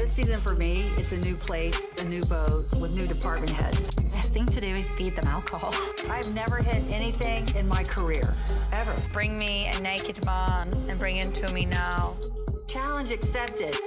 This season for me, it's a new place, a new boat with new department heads. Best thing to do is feed them alcohol. I've never hit anything in my career, ever. Bring me a naked man and bring him to me now. Challenge accepted.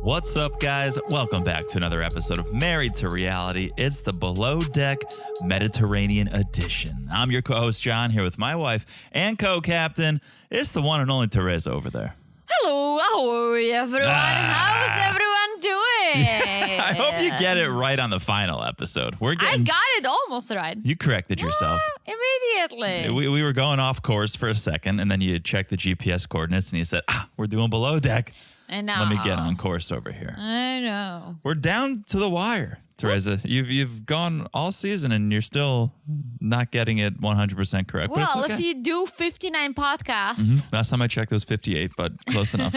What's up, guys? Welcome back to another episode of Married to Reality. It's the Below Deck Mediterranean edition. I'm your co-host, John, here with my wife and co-captain. It's the one and only Teresa over there. Hello, how are you, everyone? How's everyone doing? I hope you get it right on the final episode. I got it almost right. You corrected yourself. Immediately. We were going off course for a second, and then you checked the GPS coordinates, and you said, we're doing Below Deck. I know. Let me get on course over here. I know. We're down to the wire, Teresa. You've gone all season, and you're still not getting it 100% correct. Well, but it's okay. if you do 59 podcasts. Last time I checked, it was 58, but close enough.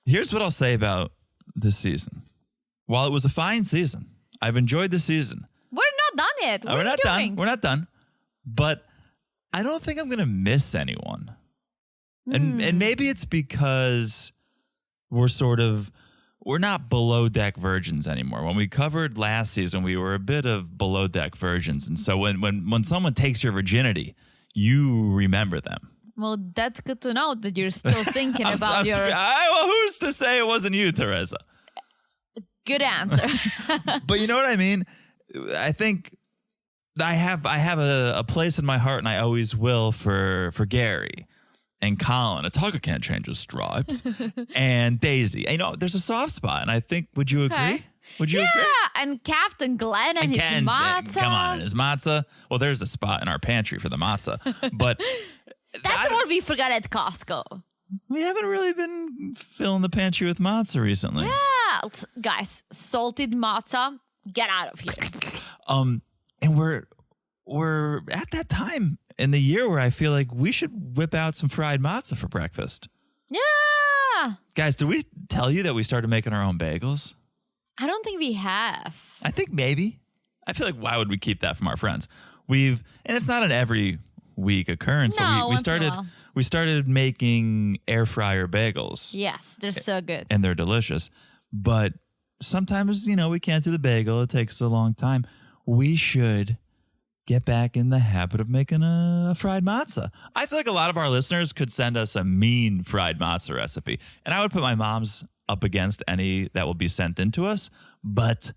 Here's what I'll say about this season. While it was a fine season, I've enjoyed the season. We're not done yet. What We're are not you doing? done. We're not done. But I don't think I'm going to miss anyone. And maybe it's because we're not below deck virgins anymore. When we covered last season, we were a bit of below deck virgins. And so when someone takes your virginity, you remember them. Well, that's good to know that you're still thinking about your... Well, who's to say it wasn't you, Teresa? Good answer. But you know what I mean? I think I have a place in my heart, and I always will, for Gary and Colin. A tugger can't change his stripes. And Daisy. You know, there's a soft spot, and I think, would you agree? Would you agree? Yeah, and Captain Glenn and his matzah. Come on, and his matzah. Well, there's a spot in our pantry for the matzah. But that's what we forgot at Costco. We haven't really been filling the pantry with matzah recently. Yeah, guys, salted matzah, get out of here. And we're at that time in the year where I feel like we should whip out some fried matzah for breakfast. Yeah. Guys, did we tell you that we started making our own bagels? I don't think we have. I think maybe. I feel like, why would we keep that from our friends? And it's not an every week occurrence, No, but we started making air fryer bagels. Yes, they're so good. And they're delicious. But sometimes, we can't do the bagel. It takes a long time. We should get back in the habit of making a fried matzah. I feel like a lot of our listeners could send us a mean fried matzah recipe. And I would put my mom's up against any that will be sent in to us. But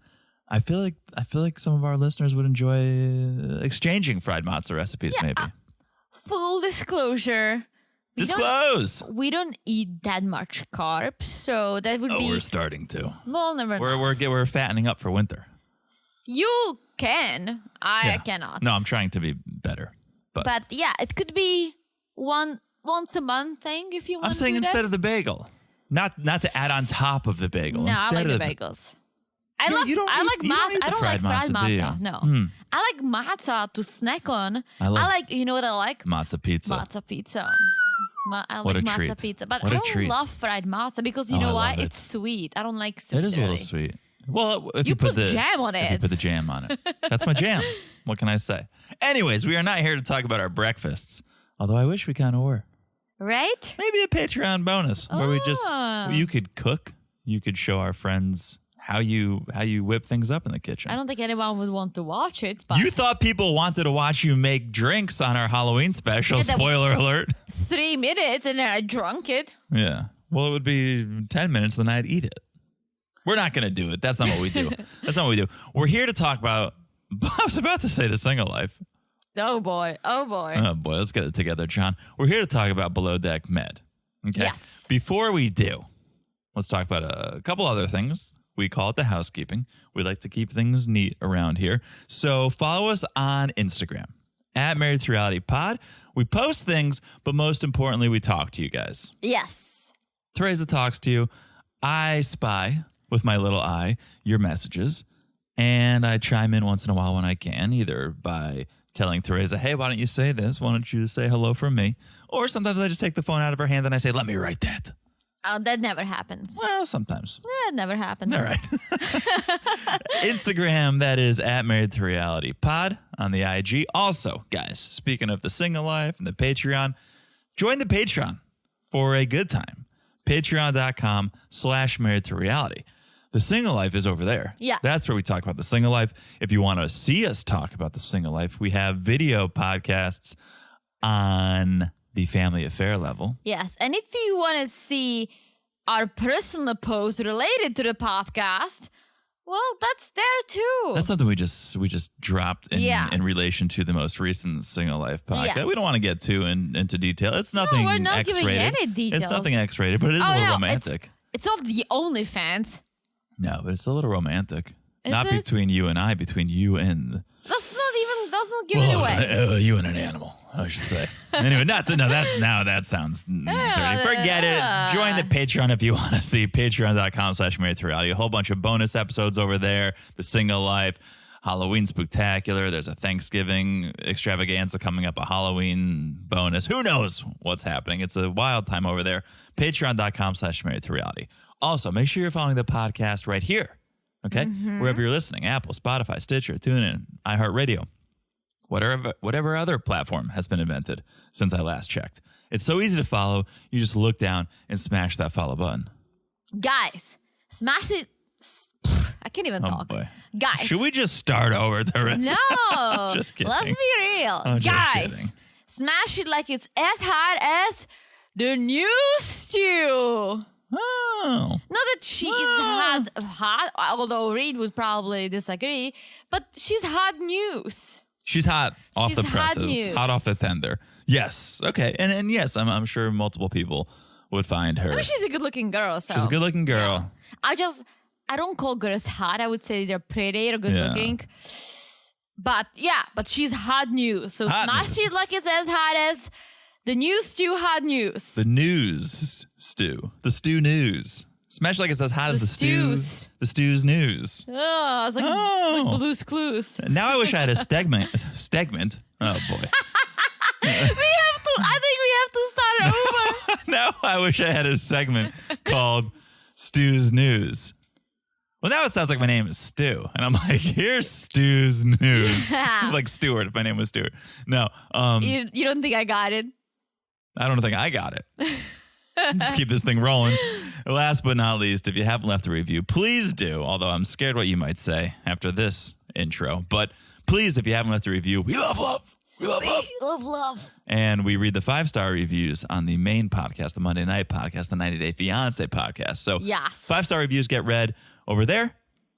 I feel like some of our listeners would enjoy exchanging fried matzah recipes, maybe. Full disclosure. Disclose. We don't eat that much carbs, so that would be... we're starting to. Well, never mind. We're fattening up for winter. You can. I cannot. No, I'm trying to be better. But yeah, it could be once a month thing if you want I'm to saying do instead that. of the bagel. Not to add on top of the bagel. No, I instead like of the bagels. I Yeah, like you don't eat matzah. the I don't fried like fried matzah, do you? matzah. No. I like matzah to snack on. I like you know what I like? Matzo pizza. Matzo pizza. I What like a matzo treat. pizza, but What I a don't treat. love fried matzah because you Oh, know I why? love it. It's sweet. I don't like sweet. It is a little really. sweet. Well, if You put the jam on If you it. put the jam on it. That's my jam. What can I say? Anyways, we are not here to talk about our breakfasts. Although I wish we kind of were. Right? Maybe a Patreon bonus where you could cook. You could show our friends how you whip things up in the kitchen. I don't think anyone would want to watch it. But You thought people wanted to watch you make drinks on our Halloween special. Yeah, that was- Spoiler alert. 3 minutes and then I drunk it. Yeah. Well, it would be 10 minutes, then I'd eat it. We're not going to do it. That's not what we do. That's not what we do. We're here to talk about, I was about to say the single life. Oh boy. Oh boy. Oh boy, let's get it together, John. We're here to talk about Below Deck Med. Okay. Yes. Before we do, let's talk about a couple other things. We call it the housekeeping. We like to keep things neat around here. So follow us on Instagram at Married to Reality Pod. We post things, but most importantly, we talk to you guys. Yes. Teresa talks to you. I spy with my little eye your messages, and I chime in once in a while when I can, either by telling Teresa, hey, why don't you say this? Why don't you say hello from me? Or sometimes I just take the phone out of her hand and I say, let me write that. Oh, that never happens. Well, sometimes. It never happens. All right. Instagram, that is at Married to Reality Pod on the IG. Also, guys, speaking of the single life and the Patreon, join the Patreon for a good time. Patreon.com/married to reality. The single life is over there. Yeah. That's where we talk about the single life. If you want to see us talk about the single life, we have video podcasts on the family affair level. Yes, and if you want to see our personal posts related to the podcast, well, that's there too. That's something we just dropped in relation to the most recent single life podcast. Yes. We don't want to get too into detail. It's nothing we're not X-rated. giving any details. It's nothing X-rated, but it is a little romantic. It's not the OnlyFans. No, but it's a little romantic. Is Not it? between you and I, between you and That's not give it away. you and an animal, I should say. Anyway, that sounds dirty. Forget it. Join the Patreon if you want to see patreon.com/married to reality. A whole bunch of bonus episodes over there. The single life, Halloween Spooktacular. There's a Thanksgiving extravaganza coming up, a Halloween bonus. Who knows what's happening? It's a wild time over there. Patreon.com/married to reality. Also, make sure you're following the podcast right here. Okay? Wherever you're listening, Apple, Spotify, Stitcher, TuneIn, iHeartRadio, whatever other platform has been invented since I last checked. It's so easy to follow. You just look down and smash that follow button. Guys, smash it. I can't even talk. Boy. Guys. Should we just start over, Teresa? No. Just kidding. Let's be real. I'm just Guys, kidding. smash it like it's as hot as the new stew. Oh. Not that she is hot, although Reed would probably disagree, but she's hot news. She's hot off She's the hot presses. news. Hot off the tender. Yes. Okay. And yes, I'm sure multiple people would find her. I mean, she's a good-looking girl, so. She's a good-looking girl. I don't call girls hot. I would say they're pretty or good-looking. But she's hot news. So Hot smash news. it like it's as hot as the new stew hot news. The news stew. The stew news. Smash like it's as hot as the stew. stews. The stew's news. Oh, it's like Blue's Clues. Now I wish I had a stegment. Oh boy. I think we have to start over. Now I wish I had a segment called Stu's News. Well, now it sounds like my name is Stu. And I'm like, here's Stu's News. Like Stewart, if my name was Stewart. No. You don't think I got it? I don't think I got it. Let's keep this thing rolling. Last but not least, if you haven't left a review, please do. Although I'm scared what you might say after this intro. But please, if you haven't left a review, we love love. We love love. Love. And we read the 5-star reviews on the main podcast, the Monday Night Podcast, the 90 Day Fiance podcast. So Yes. 5-star reviews get read over there.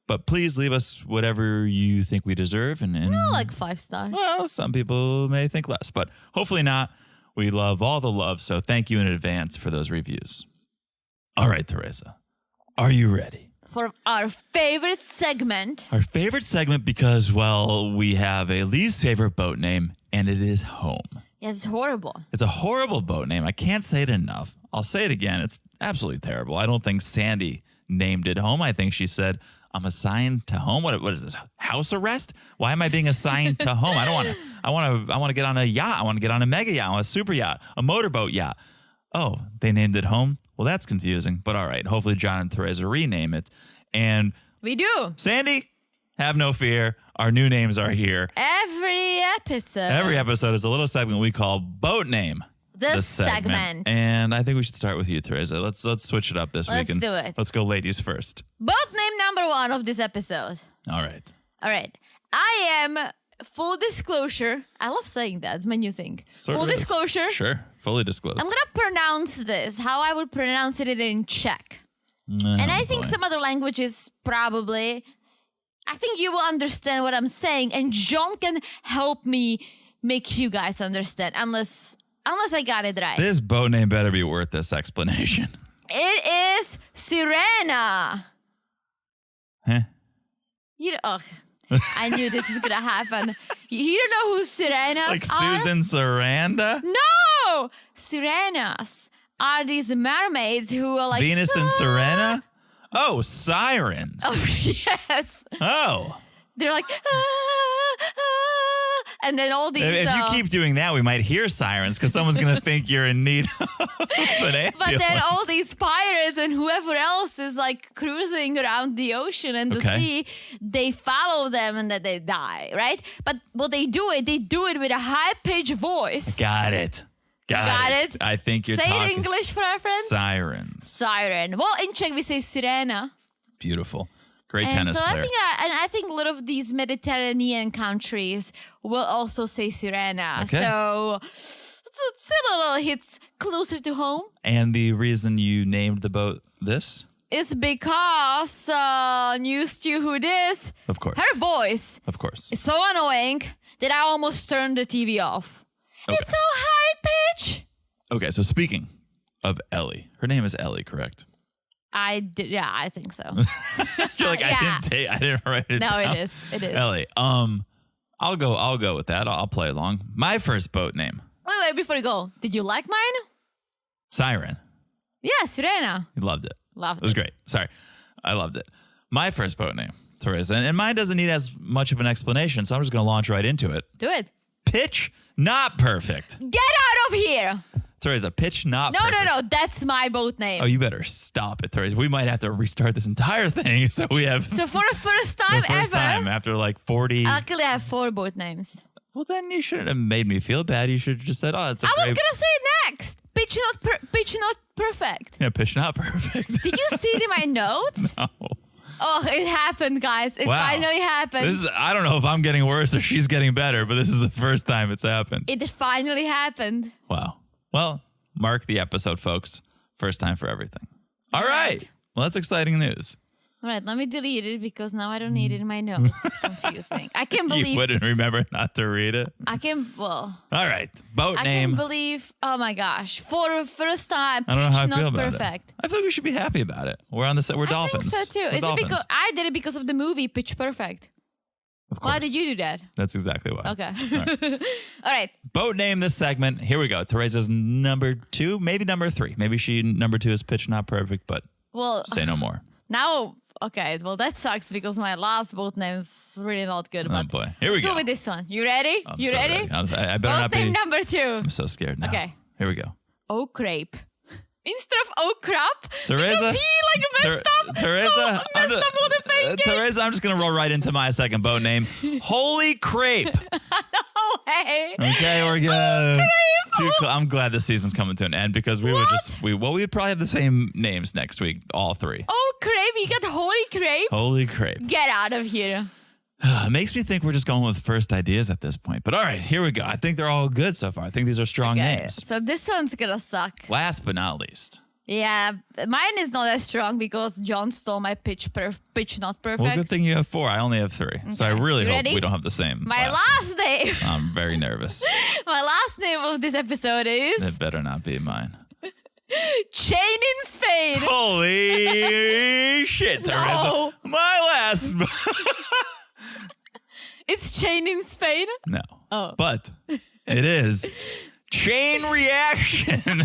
But please leave us whatever you think we deserve. And Like 5 stars. well, some people may think less, but hopefully not. We love all the love, so thank you in advance for those reviews. All right, Teresa, are you ready? For our favorite segment. Our favorite segment because, well, we have a least favorite boat name, and it is home. Yeah, it's horrible. It's a horrible boat name. I can't say it enough. I'll say it again. It's absolutely terrible. I don't think Sandy named it home. I think she said, I'm assigned to home. What is this? House arrest? Why am I being assigned to home? I want to get on a yacht. I want to get on a mega yacht, a super yacht, a motorboat yacht. Oh, they named it home? Well, that's confusing. But all right. Hopefully John and Teresa rename it. And We do. Sandy, have no fear. Our new names are here. Every episode. Every episode is a little segment we call Boat Name. The segment. And I think we should start with you, Teresa. Let's switch it up this week. Let's do it. Let's go ladies first. Boat name number 1 of this episode. All right. All right. I am, full disclosure. I love saying that. It's my new thing. Sort Full of is. disclosure. Sure. Fully disclosed. I'm going to pronounce this how I would pronounce it in Czech. And I think some other languages probably. I think you will understand what I'm saying. And John can help me make you guys understand. Unless I got it right. This boat name better be worth this explanation. It is Sirena. Huh? I knew this is gonna happen. You don't know who Sirenas Like are? Susan Sarandon? No! Sirenas are these mermaids who are like Venus and Serena? Oh, sirens. Oh, yes. Oh. They're like and then all these If you keep doing that, we might hear sirens because someone's going to think you're in need of an ambulance. but then all these pirates and whoever else is like cruising around the ocean and the sea, they follow them and then they die, right? But what they do it with a high-pitched voice. Got it. Got it. I think you're Say talking. it in English for our friends. Sirens. Siren. Well, in Czech we say sirena. Beautiful. Great And tennis so player. I think a lot of these Mediterranean countries will also say sirena. Okay. So it's a little hits closer to home. And the reason you named the boat this? It's because new Stu who this. Of course. Her voice Of course. is so annoying that I almost turned the TV off. Okay. It's so high pitch. Okay, so speaking of Ellie, her name is Ellie, correct? I think so. You're like, Yeah. I didn't write it No, down. it is. It is. Ellie. I'll go with that. I'll play along. My first boat name, Wait, before you go, did you like mine? Siren. Yeah, Sirena. You loved it. Loved It was great. Sorry. I loved it. My first boat name, Teresa. And mine doesn't need as much of an explanation, so I'm just going to launch right into it. Do it. Pitch not perfect. Get out of here. Teresa, pitch not No, perfect. no. That's my boat name. Oh, you better stop it, Teresa. We might have to restart this entire thing. So we have So for the first the time first ever, time after like 40. actually I have 4 boat names. Well, then you shouldn't have made me feel bad. You should have just said, oh, it's a I was great. gonna say next. Pitch not perfect. Yeah, pitch not perfect. Did you see it in my notes? No. Oh, it happened, guys. It Wow. finally happened. I don't know if I'm getting worse or she's getting better, but this is the first time it's happened. It finally happened. Wow. Well, mark the episode, folks. First time for everything. All right. Well, that's exciting news. All right, let me delete it because now I don't need it in my notes. It's confusing. I can't You believe. wouldn't remember not to read it. Well, All right. Boat I name. can't believe. Oh my gosh! For the first time, I don't know how I pitch feel not about perfect. it. I feel like we should be happy about it. We're on the set. We're dolphins. I think so too. We're Is dolphins. it because I did it because of the movie Pitch Perfect? Of course. Why did you do that? That's exactly why. Okay. All right. All right. Boat name this segment. Here we go. Teresa's number 2, maybe number 3. Maybe number 2 is pitch not perfect, but Well, say no more. now, okay. Well, that sucks because my last boat name's really not good. Oh But boy. Here we let's go. go with this one. You ready? I'm You so ready? I better Boat not name be. number 2. I'm so scared now. Okay. Here we go. Oh crepe. Instead of oh crap. Teresa. Because he messed up. Teresa. So messed up all the pancakes. Teresa, I'm just going to roll right into my second boat name. Holy crepe. Oh, hey. Okay, we're good. I'm glad this season's coming to an end because we would we'd probably have the same names next week, all 3. Oh, crepe. You got holy crepe? Holy crepe. Get out of here. It makes me think we're just going with first ideas at this point. But all right, here we go. I think they're all good so far. I think these are strong names. So this one's gonna suck. Last but not least. Yeah, mine is not as strong because John stole my pitch not perfect. Well, good thing you have 4. I only have 3. So I really You hope ready? we don't have the same. My last name. I'm very nervous. My last name of this episode is It better not be mine. Chain in Spain. Holy shit, Teresa. No. My last. It's Chain in Spain. No. Oh. But it is Chain Reaction.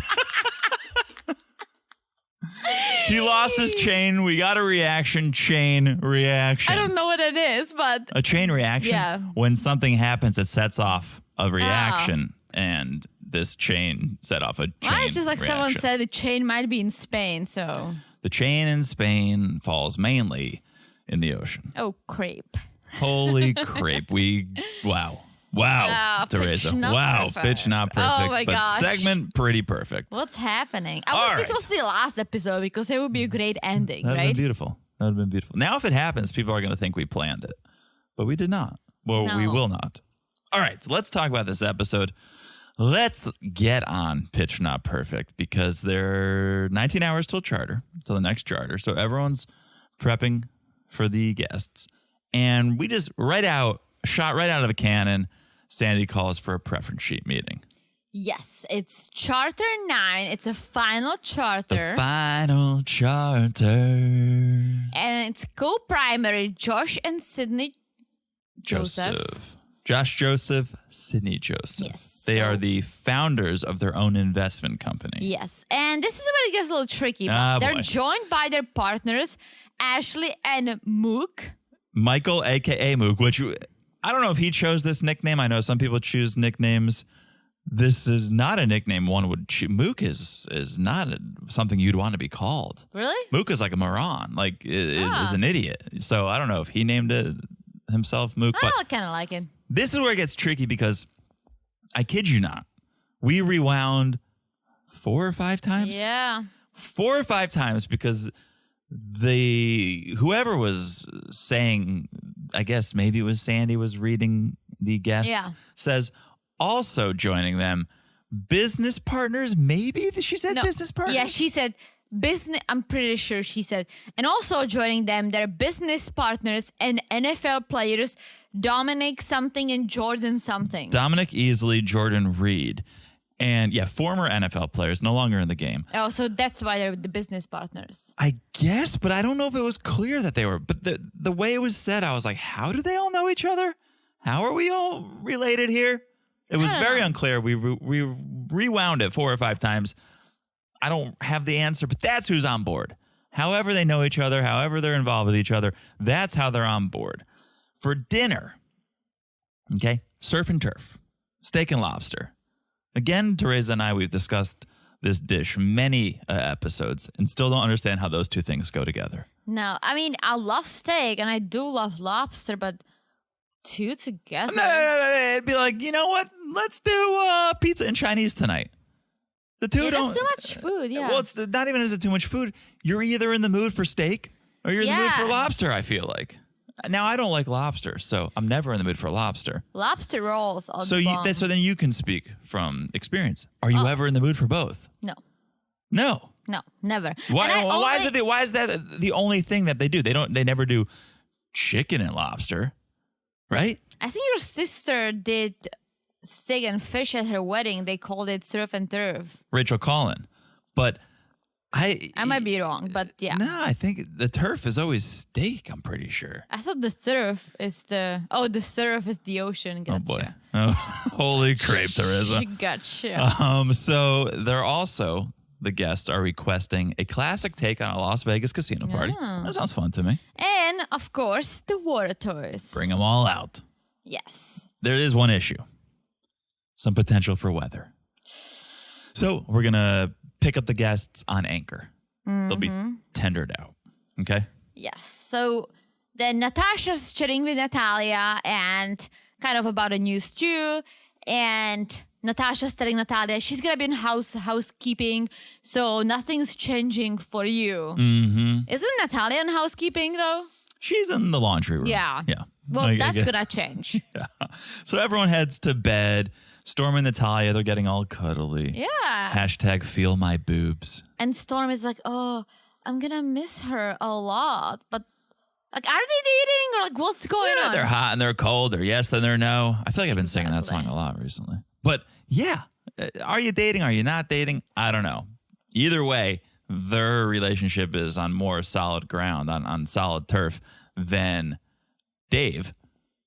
He lost his chain. We got a reaction. Chain reaction. I don't know what it is, but A chain reaction? Yeah. When something happens, it sets off a reaction. And this chain set off a chain why it's just like someone reaction. said the chain might be in Spain, so The chain in Spain falls mainly in the ocean. oh crepe. Holy crepe. Wow. Wow, Pitch Teresa. not Wow. perfect. Pitch not perfect. Oh my but gosh. segment pretty perfect. What's happening? I All wish this right. was the last episode because it would be a great ending, That would have right? been beautiful. That would have been beautiful. Now, if it happens, people are going to think we planned it, but we did not. Well, we No. will not. All right, so let's talk about this episode. Let's get on Pitch Not Perfect because there are 19 hours till the next charter. So everyone's prepping for the guests. And we just shot right out of a cannon. Sandy calls for a preference sheet meeting. Yes, it's Charter 9. It's a final charter. The final charter. And it's co-primary Josh and Sydney Joseph. Josh Joseph, Sydney Joseph. Yes, They so- are the founders of their own investment company. Yes, and this is where it gets a little tricky. But Ah, they're boy. joined by their partners, Ashley and Mook. Michael, a.k.a. Mook, which I don't know if he chose this nickname. I know some people choose nicknames. This is not a nickname one would choose. Mook is not something you'd want to be called. Really? Mook is like a moron, is Ah. an idiot. So I don't know if he named it himself Mook. But I kind of like it. this is where it gets tricky because I kid you not, We rewound 4 or 5 times. Yeah. 4 or 5 times because whoever was saying, I guess maybe it was Sandy was reading the guests, says also joining them, business partners, maybe she said business partners. Yeah, she said business. I'm pretty sure she said, and also joining them, their business partners and NFL players, Dominic something and Jordan something. Dominic Easley, Jordan Reed. And yeah, former NFL players, no longer in the game. Oh, so that's why they're the business partners. I guess, but I don't know if it was clear that they were. But the way it was said, I was like, how do they all know each other? How are we all related here? It was very unclear. We rewound it 4 or 5 times. I don't have the answer, but that's who's on board. However they know each other, however they're involved with each other, that's how they're on board. For dinner, okay, surf and turf, steak and lobster. Again, Teresa and I, we've discussed this dish many episodes and still don't understand how those two things go together. No, I mean, I love steak and I do love lobster, but two together? No, it'd be like, you know what? Let's do pizza and Chinese tonight. The two don't. That's too much food, yeah. Well, it's not even is it too much food. You're either in the mood for steak or you're in the mood for lobster, I feel like. Now, I don't like lobster, so I'm never in the mood for lobster. Lobster rolls are so bomb. then you can speak from experience. Are you ever in the mood for both? No. No. No, never. Why is that the only thing that they do? They never do chicken and lobster, right? I think your sister did steak and fish at her wedding. They called it surf and turf. Rachel Collin. But I might be wrong, but yeah. No, I think the turf is always steak, I'm pretty sure. I thought the surf is the surf is the ocean. Gotcha. Oh boy. Oh, holy crepe, Teresa. Gotcha. So they're also, the guests are requesting a classic take on a Las Vegas casino party. That sounds fun to me. And of course, the water toys. Bring them all out. Yes. There is one issue. Some potential for weather. So we're going to pick up the guests on Anchor. They'll be tendered out. Okay? Yes. So then Natasha's chatting with Natalia and kind of about a new stew. And Natasha's telling Natalia she's going to be in housekeeping. So nothing's changing for you. Mm-hmm. Isn't Natalia in housekeeping though? She's in the laundry room. Yeah. Yeah. Well, that's going to change. Yeah. So everyone heads to bed. Storm and Natalia, they're getting all cuddly. Yeah. Hashtag feel my boobs. And Storm is like, oh, I'm going to miss her a lot. But, like, are they dating? Or, like, what's going on? They're hot and they're cold. They're yes, then they're no. I feel like I've been singing that song a lot recently. But, yeah. Are you dating? Are you not dating? I don't know. Either way, their relationship is on more solid ground, on solid turf than Dave.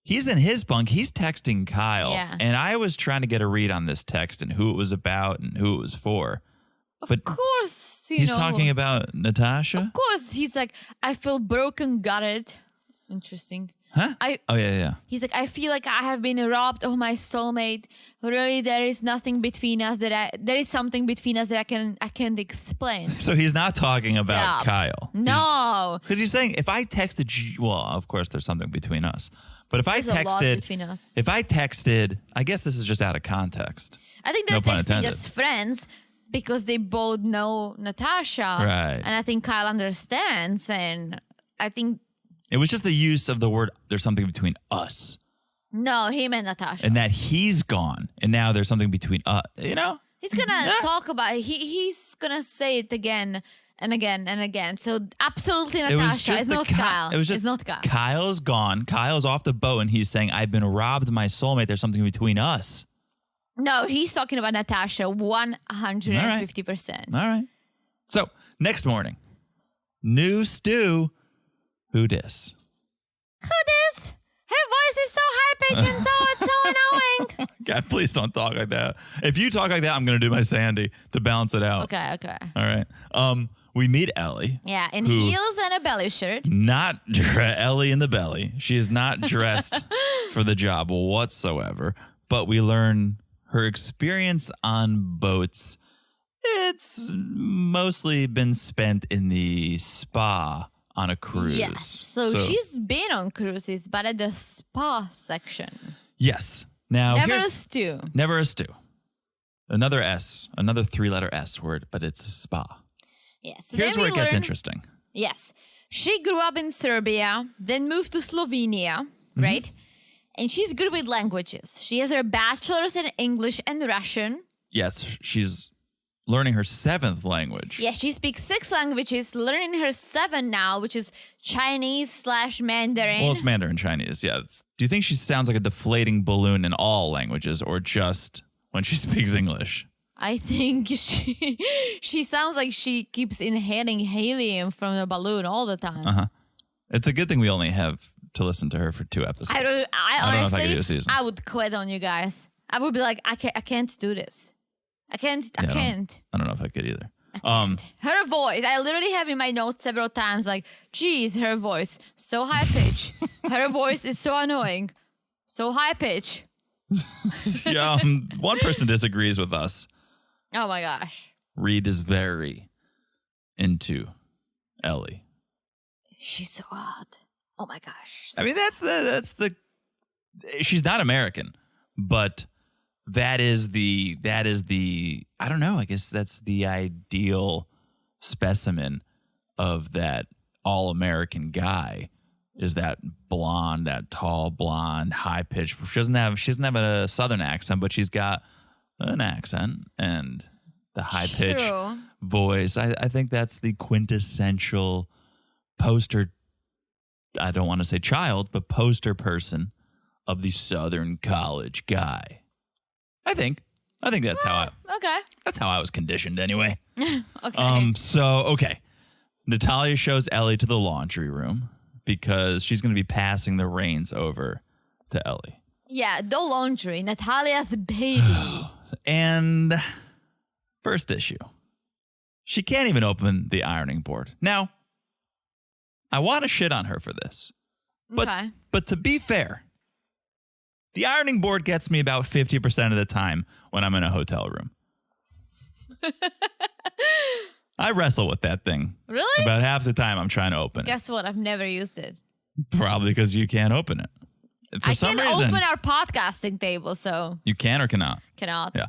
He's in his bunk. He's texting Kyle. Yeah. And I was trying to get a read on this text and who it was about and who it was for. Of course, he's talking about Natasha? Of course. He's like, I feel broken, got it. Interesting. Huh? Yeah. He's like, I feel like I have been robbed of my soulmate. Really, there is nothing between us there is something between us that I can't explain. So he's not talking about Kyle. No. Because he's saying, if I texted you, well, of course there's something between us. But There's a lot between us. If I texted, I guess this is just out of context. I think they're No pun texting intended. as friends because they both know Natasha. Right. And I think Kyle understands. And I think... It was just the use of the word, there's something between us. No, him and Natasha. And that he's gone. And now there's something between us. You know? He's going to talk about it. He's going to say it again and again and again. So absolutely Natasha. It's not Kyle. It was just it's not Kyle. Kyle's gone. Kyle's off the boat and he's saying, I've been robbed of my soulmate. There's something between us. No, he's talking about Natasha 150%. All right. So next morning, new stew. Who dis? Who dis? Her voice is so high-pitched and it's so annoying. God, please don't talk like that. If you talk like that, I'm going to do my Sandy to balance it out. Okay. All right. We meet Ellie. Yeah, in heels and a belly shirt. Ellie in the belly. She is not dressed for the job whatsoever. But we learn her experience on boats. It's mostly been spent in the spa on a cruise. Yes. So she's been on cruises, but at the spa section. Yes. Now Never a stew. Never a stew. Another S, another 3-letter S word, but it's spa. Yes. So Here's then where we it gets learn- interesting. Yes. She grew up in Serbia, then moved to Slovenia, right? And she's good with languages. She has her bachelor's in English and Russian. Yes, she's learning her 7th language. Yeah, she speaks 6 languages, learning her 7 now, which is Chinese/Mandarin. Well, it's Mandarin Chinese, yeah. Do you think she sounds like a deflating balloon in all languages or just when she speaks English? I think she sounds like she keeps inhaling helium from the balloon all the time. It's a good thing we only have to listen to her for 2 episodes. I don't know if I honestly, could do a season. I would quit on you guys. I would be like, I can't do this. I can't. I don't know if I could either. Her voice, I literally have in my notes several times like, geez, her voice, so high pitch. Her voice is so annoying. So high pitch. Yeah, one person disagrees with us. Oh my gosh. Reed is very into Ellie. She's so hot. Oh my gosh. I mean, that's the she's not American, but that is the I don't know, I guess that's the ideal specimen of that all-American guy is that blonde, that tall blonde, high pitched. She doesn't have a southern accent, but she's got an accent and the high pitched True. voice. I think that's the quintessential poster. I don't want to say child, but poster person of the Southern college guy. I think that's how I was conditioned anyway. Okay. Okay. Natalia shows Ellie to the laundry room because she's going to be passing the reins over to Ellie. Yeah, the laundry. Natalia's baby. And first issue. She can't even open the ironing board. Now, I want to shit on her for this. But to be fair, the ironing board gets me about 50% of the time when I'm in a hotel room. I wrestle with that thing. Really? About half the time I'm trying to open it. Guess what? I've never used it. Probably because you can't open it. For some can't reason, open our podcasting table, so you can or cannot. cannot. Yeah.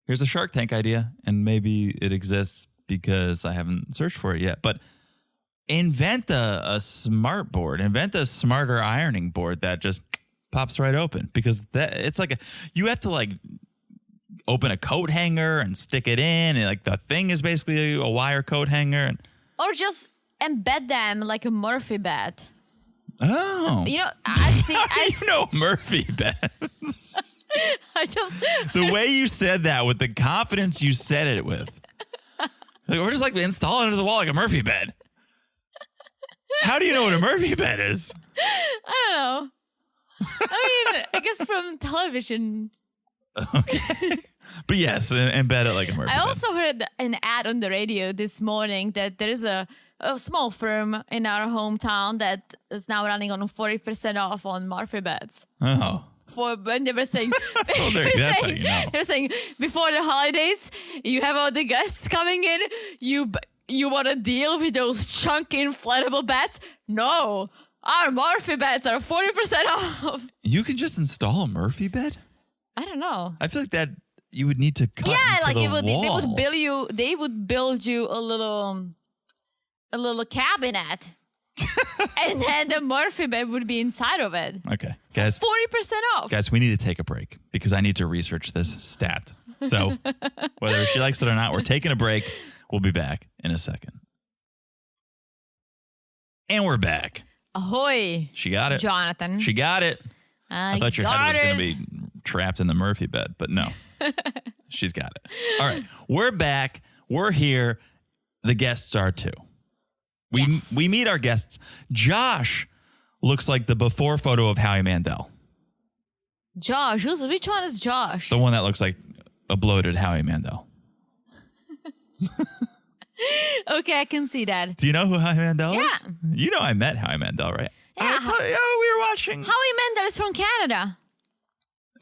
Here's a Shark Tank idea, and maybe it exists because I haven't searched for it yet. But invent a smart board. Invent a smarter ironing board that just pops right open, because it's like you have to like open a coat hanger and stick it in, and like the thing is basically a wire coat hanger, and Or just embed them like a Murphy bed. oh, You know, I've seen. you know Murphy beds. I just. The way you said that with the confidence you said it with, like, we're just like installing it into the wall like a Murphy bed. How do you know what a Murphy bed is? I don't know. I mean, I guess from television. Okay. But yes, embed it like a Murphy I bed. also heard an ad on the radio this morning that there is a small firm in our hometown that is now running on 40% off on Murphy beds. Oh. For when they were saying, That's how you know. They're saying before the holidays, you have all the guests coming in. You want to deal with those chunky inflatable beds? No, our Murphy beds are 40% off. You can just install a Murphy bed? I don't know. I feel like that you would need to cut Yeah, into like the it would. wall. They would build you a little cabinet, and then the Murphy bed would be inside of it. Okay, guys. 40% off. Guys, we need to take a break because I need to research this stat. So whether she likes it or not, we're taking a break. We'll be back in a second. And we're back. Ahoy, She got it. Jonathan. She got it. I thought your head was going to be trapped in the Murphy bed, but no. She's got it. All right. We're back. We're here. The guests are too. We meet our guests. Josh looks like the before photo of Howie Mandel. Josh. Which one is Josh? The one that looks like a bloated Howie Mandel. Okay, I can see that. Do you know who Howie Mandel is? Yeah. You know I met Howie Mandel, right? Yeah. I told you, we were watching. Howie Mandel is from Canada.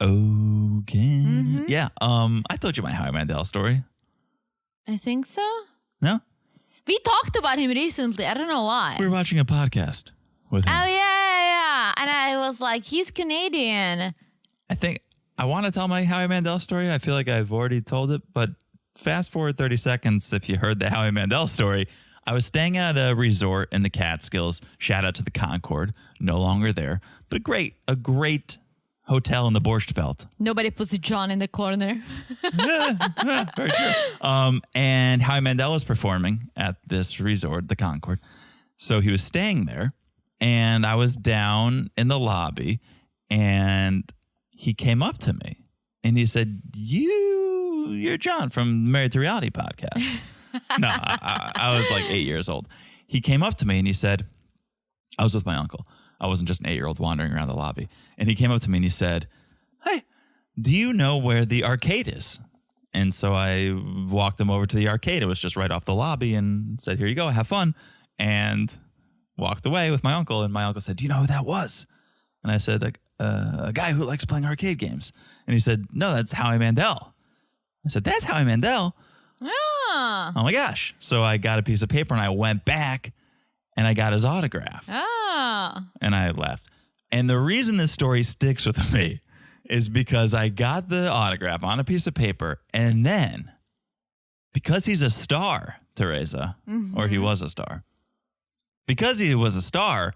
Okay. Yeah. I told you my Howie Mandel story. I think so. No? We talked about him recently. I don't know why. We were watching a podcast with him. Oh, yeah. And I was like, he's Canadian. I think I want to tell my Howie Mandel story. I feel like I've already told it, but fast forward 30 seconds if you heard the Howie Mandel story. I was staying at a resort in the Catskills. Shout out to the Concord. No longer there, but a great hotel in the Borscht Belt. Nobody puts John in the corner. Very true. And Howie Mandel was performing at this resort, the Concord. So he was staying there, and I was down in the lobby, and he came up to me, and he said, "You're John from Married to Reality podcast." No, I was like 8 years old. He came up to me, and he said, I was with my uncle. I wasn't just an 8-year-old wandering around the lobby. And he came up to me, and he said, "Hey, do you know where the arcade is?" And so I walked him over to the arcade. It was just right off the lobby, and said, "Here you go, have fun." And walked away with my uncle. And my uncle said, "Do you know who that was?" And I said, a guy who likes playing arcade games. And he said, "No, that's Howie Mandel." I said, "That's Howie Mandel?" Oh. Oh my gosh. So I got a piece of paper and I went back and I got his autograph. Oh. And I left. And the reason this story sticks with me is because I got the autograph on a piece of paper, and then because he's a star, Teresa, or he was a star, because he was a star,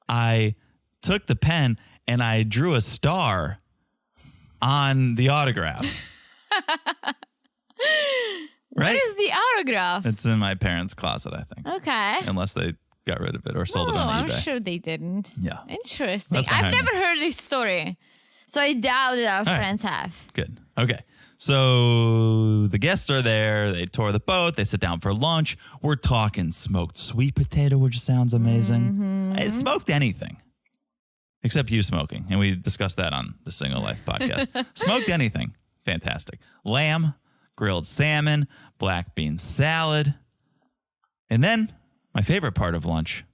I took the pen and I drew a star on the autograph. Right? What is the autograph? It's in my parents' closet, I think. Okay. Unless they got rid of it or sold it on I'm eBay. sure they didn't. Yeah. Interesting. That's I've behind never heard this story, so I doubt that our right. friends have. Good. Okay. So the guests are there. They tour the boat. They sit down for lunch. We're talking smoked sweet potato, which sounds amazing. Smoked anything. Except you smoking. And we discussed that on the Single Life podcast. Smoked anything. Fantastic. Lamb, grilled salmon, black bean salad. And then my favorite part of lunch,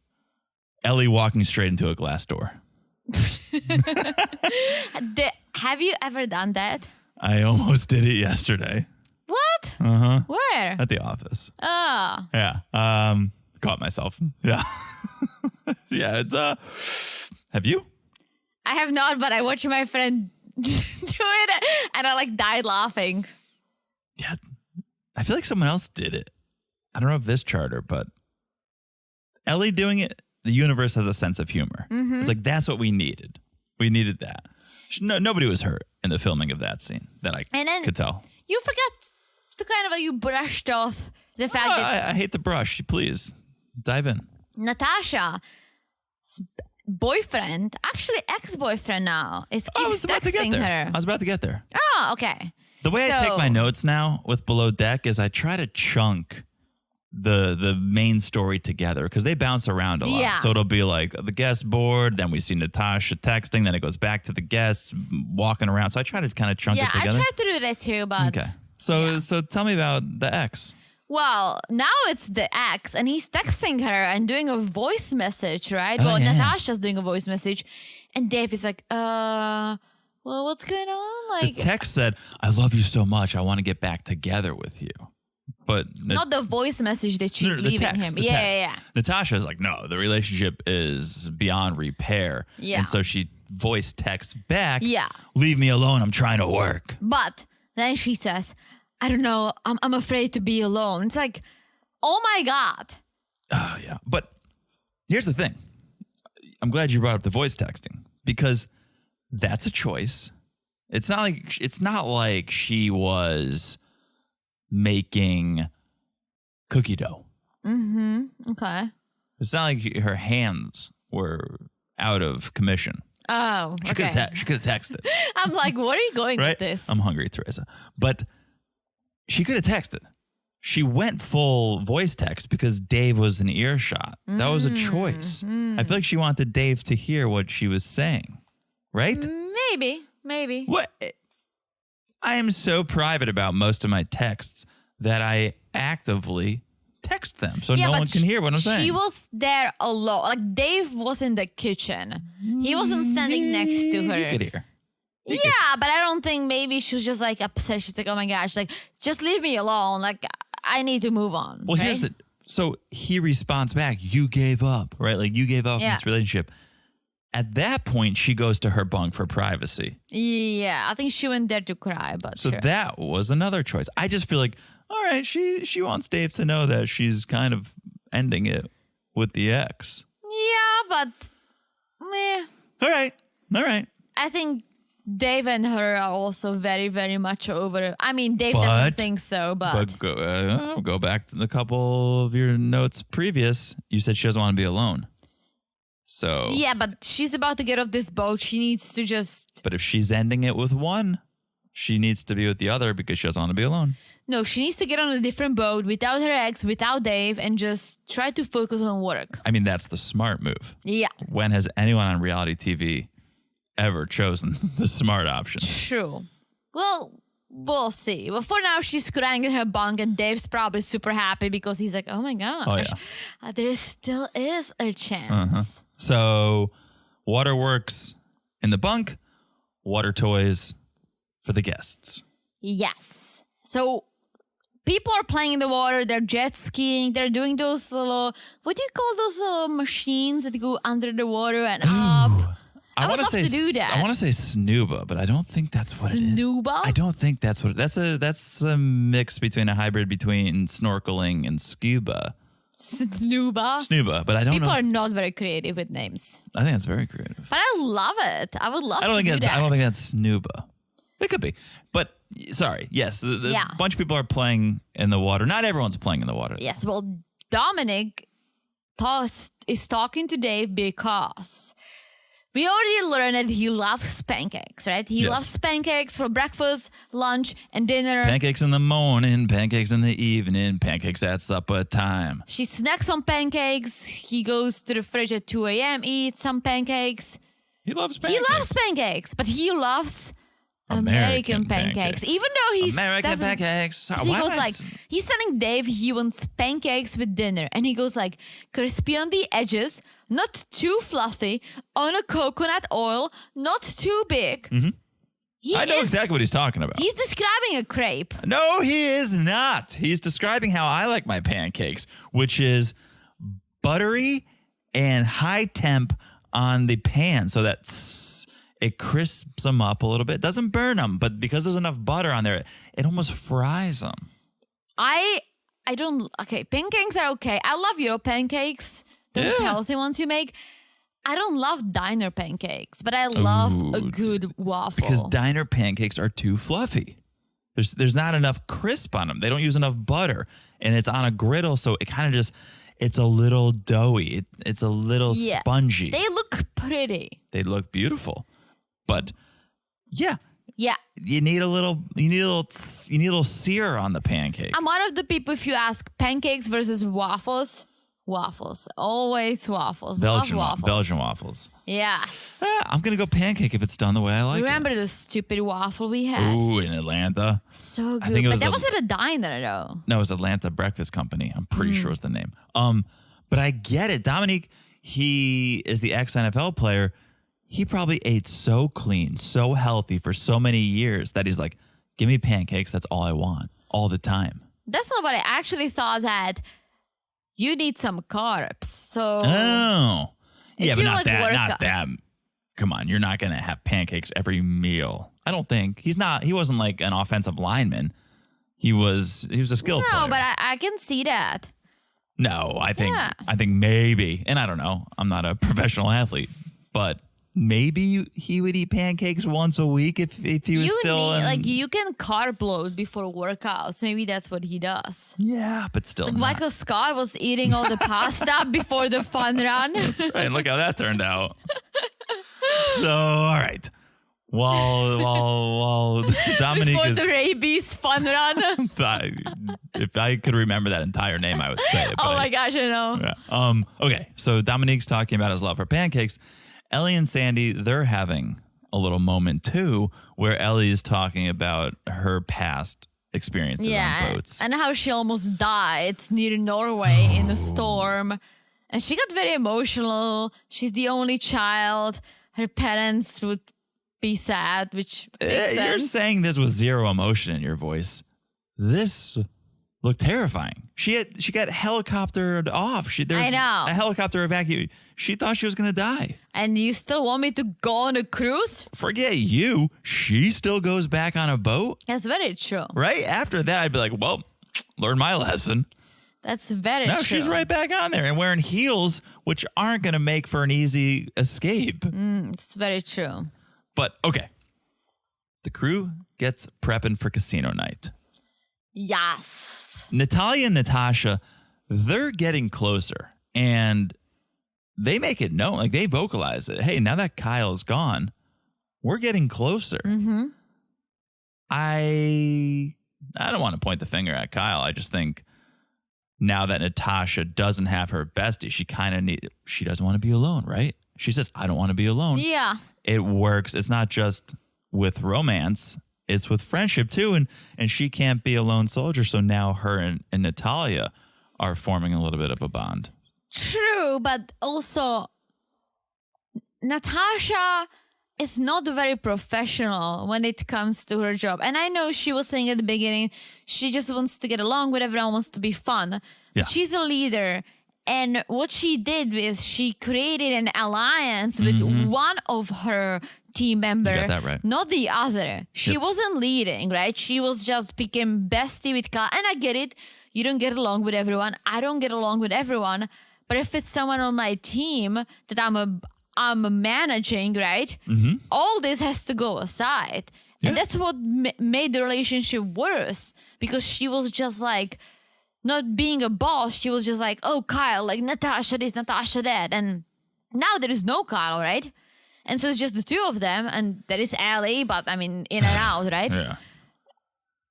Ellie walking straight into a glass door. Have you ever done that? I almost did it yesterday. What? Uh-huh. Where? At the office. Oh. Yeah. Caught myself. Yeah. Yeah, it's have you? I have not, but I watched my friend do it and I died laughing. Yeah. I feel like someone else did it. I don't know if this charter, but Ellie doing it, the universe has a sense of humor. It's like, that's what we needed. We needed that. Nobody was hurt in the filming of that scene that I could tell. You forgot to you brushed off the fact that I hate to brush. Please, dive in. Natasha's boyfriend, actually ex-boyfriend now, is keeps texting her. I was about to get there. Oh, okay. The way I take my notes now with Below Deck is I try to chunk the main story together because they bounce around a lot. Yeah. So it'll be like the guest board, then we see Natasha texting, then it goes back to the guests walking around. So I try to kind of chunk it together. Yeah, I tried to do that too, but... Okay. So tell me about the ex. Well, now it's the ex, and he's texting her and doing a voice message, right? Oh, Well, yeah. Natasha's doing a voice message, and Dave is like, well, what's going on? The text said, "I love you so much. I want to get back together with you." But not the voice message that she's the leaving text, him. the Yeah. text. Natasha's like, "No, the relationship is beyond repair." Yeah. And so she voice texts back, Yeah. "Leave me alone. I'm trying to work." But then she says, I don't know, I'm afraid to be alone. It's like, oh my God. Oh, yeah. But here's the thing. I'm glad you brought up the voice texting because that's a choice. It's not like she was making cookie dough. Okay. It's not like her hands were out of commission. Oh, She okay. could have texted. I'm like, where are you going Right? with this? I'm hungry, Teresa. But she could have texted. She went full voice text because Dave was in earshot. That was a choice. I feel like she wanted Dave to hear what she was saying. Right? Maybe. What? I am so private about most of my texts that I actively text them so no but one can hear what I'm saying. She was there alone. Like, Dave was in the kitchen. He wasn't standing next to her. You could hear. Yeah, but I don't think maybe she was just upset. She's like, oh my gosh, just leave me alone. I need to move on. Well, right? here's so he responds back, "You gave up," right? Like, you gave up in Yeah. this relationship. At that point, she goes to her bunk for privacy. Yeah, I think she went there to cry, but So sure. that was another choice. I just feel like, all right, she wants Dave to know that she's kind of ending it with the ex. Yeah, but meh. All right. I think Dave and her are also very, very much over. I mean, Dave But- doesn't think so, but Go back to the couple of your notes previous. You said she doesn't want to be alone. So yeah, but she's about to get off this boat. She needs to just But if she's ending it with one, she needs to be with the other because she doesn't want to be alone. no. She needs to get on a different boat without her ex, without Dave, and just try to focus on work. I mean, that's the smart move. Yeah, When has anyone on reality TV ever chosen the smart option? true. Well, we'll see. Well, for now, she's crying in her bunk, and Dave's probably super happy because he's like, "Oh my gosh, Oh, yeah. there still is a chance." So waterworks in the bunk, water toys for the guests. Yes. So people are playing in the water. They're jet skiing. They're doing those little, what do you call those little machines that go under the water and up? I would wanna love to do that. I want to say snooba, but I don't think that's what it is. Snooba? I don't think that's what that's a mix between a hybrid between snorkeling and scuba. Snooba? Snooba, but I don't People know. are not very creative with names. I think that's very creative. But I love it. I would love I don't to think do that's that. I don't think that's snooba. It could be. But sorry, yes, the Yeah. bunch of people are playing in the water. Not everyone's playing in the water. Yes, well, Dominic is talking to Dave because we already learned that he loves pancakes, right? He Yes. loves pancakes for breakfast, lunch, and dinner. Pancakes in the morning, pancakes in the evening, pancakes at supper time. She snacks on pancakes. He goes to the fridge at 2 a.m., eats some pancakes. He loves pancakes. He loves pancakes, but he loves American American pancakes. pancakes. Even though he's American pancakes. Sorry, he why am goes I like, s- he's telling Dave he wants pancakes with dinner. And he goes like, crispy on the edges, not too fluffy, on a coconut oil, not too big. He I know is- exactly what he's talking about. He's describing a crepe. No, he is not. He's describing how I like my pancakes, which is buttery and high temp on the pan so that it crisps them up a little bit. Doesn't burn them, but because there's enough butter on there, it almost fries them. I don't, okay, pancakes are okay. I love your pancakes, those Yeah. healthy ones you make. I don't love diner pancakes, but I love a Ooh, good waffle. Because diner pancakes are too fluffy. There's not enough crisp on them. They don't use enough butter, and it's on a griddle, so it kind of just it's a little doughy. It's a little Yeah. spongy. They look pretty. They look beautiful, but yeah, Yeah. you need a little sear on the pancake. I'm one of the people, if you ask pancakes versus waffles, always waffles. Love waffles. Belgian waffles. Yeah. I'm gonna go pancake if it's done the way I like Remember the stupid waffle we had? it. Ooh, in Atlanta. So good. think it But was that a- was at a diner though. No, it was Atlanta Breakfast Company. I'm pretty Mm. sure was the name. But I get it. Dominique, he is the ex-NFL player. He probably ate so clean, so healthy for so many years that he's like, give me pancakes. That's all I want all the time. That's not what I actually thought, that you need some carbs. So Oh. Yeah, If but you, not like, that. work Not out- that. Come on, you're not going to have pancakes every meal. I don't think. He wasn't like an offensive lineman. He was a skill player. no, but I can see that. No, I think Yeah. maybe, and I don't know. I'm not a professional athlete, but maybe he would eat pancakes once a week if he was You still need, in, like, you can carb load before workouts. Maybe that's what he does. yeah, but still Like not. Michael Scott was eating all the pasta before the fun run. Right, look how that turned out. So, all right. While Dominique Before is, the rabies fun run. if I could remember that entire name, I would say it. Oh but my gosh, I know. Yeah. Okay. So Dominique's talking about his love for pancakes. Ellie and Sandy, they're having a little moment too, where Ellie is talking about her past experiences on boats. And how she almost died near Norway in a storm. And she got very emotional. She's the only child. Her parents would be sad, which makes You're sense. saying this with zero emotion in your voice. This looked terrifying. She got helicoptered off. I know. A helicopter evacuation. She thought she was going to die. And you still want me to go on a cruise? Forget you. She still goes back on a boat. That's very true. Right? After that, I'd be like, well, learn my lesson. That's very true. No, she's right back on there and wearing heels, which aren't going to make for an easy escape. It's very true. But, okay. The crew gets prepping for casino night. Yes. Natalia and Natasha, they're getting closer. And they make it known. Like, they vocalize it. Hey, now that Kyle's gone, we're getting closer. Mm-hmm. I don't want to point the finger at Kyle. I just think now that Natasha doesn't have her bestie, she doesn't want to be alone, right? She says, I don't want to be alone. Yeah. It works. It's not just with romance. It's with friendship too. And she can't be a lone soldier. So now her and Natalia are forming a little bit of a bond. True, but also Natasha is not very professional when it comes to her job. And I know she was saying at the beginning, she just wants to get along with everyone, wants to be fun. Yeah. She's a leader. And what she did is she created an alliance with one of her team member, You got that right. not the other. She Yep. wasn't leading, right? She was just picking bestie with Kyle. And I get it. You don't get along with everyone. I don't get along with everyone. But if it's someone on my team that I'm managing, right? All this has to go aside. Yeah. And that's what made the relationship worse, because she was just like, not being a boss, she was just like, oh, Kyle, like Natasha this, Natasha that. And now there is no Kyle, right? And so it's just the two of them. And there is Allie, but I mean, in and out, right? Yeah.